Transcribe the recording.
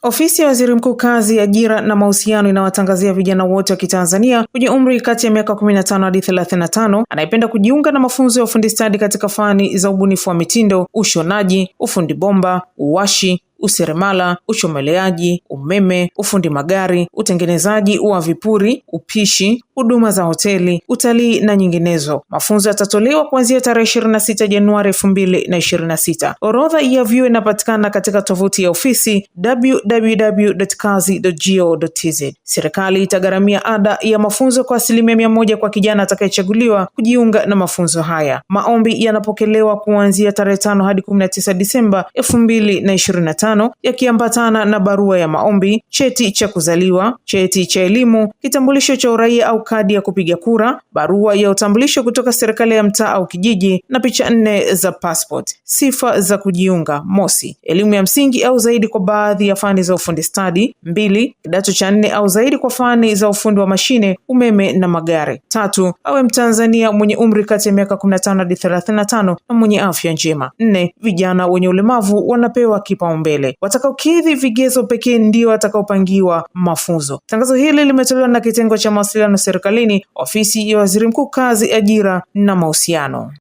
Ofisi ya Waziri Mkuu Kazi, Ajira na Mahusiano inawatangazia vijana wote wa Kitanzania wenye umri kati ya miaka 15 hadi 35 anayependa kujiunga na mafunzo ya ufundi stadi katika fani za ubunifu wa mitindo, ushonaji, ufundi bomba, uwashi, useremala, uchomeleaji, umeme, ufundi magari, utengenezaji wa vipuri, upishi, huduma za hoteli, utalii na nyinginezo. Mafunzo yatatolewa kuanzia tarehe 26 Januari 2026. Orodha ya vyuo inapatikana katika tovuti ya ofisi www.kazi.go.tz. Serikali itagharamia ada ya mafunzo kwa 100% kwa kijana atakayechaguliwa kujiunga na mafunzo haya. Maombi yanapokelewa kuanzia tarehe 5 hadi 19 Disemba 2025 yakiambatana na barua ya maombi, cheti cha kuzaliwa, cheti cha elimu, kitambulisho cha uraia au kadi ya kupiga kura, barua ya utambulisho kutoka serikali ya mtaa au kijiji na picha 4 za passport. Sifa za kujiunga: mosi, elimu ya msingi au zaidi kwa baadhi ya fani za ufundi stadi; 2, kidato cha 4 au zaidi kwa fani za ufundi wa mashine, umeme na magari; 3, awe Mtanzania mwenye umri kati ya miaka 15 hadi 35 na mwenye afya njema; 4, vijana wenye ulemavu wanapewa kipaumbele. Watakaokidhi vigezo pekee ndio watakaopangiwa mafunzo. Tangazo hili limetolewa na kitengo cha mawasiliano serikalini, ofisi ya Waziri Mkuu Kazi, Ajira na Mahusiano.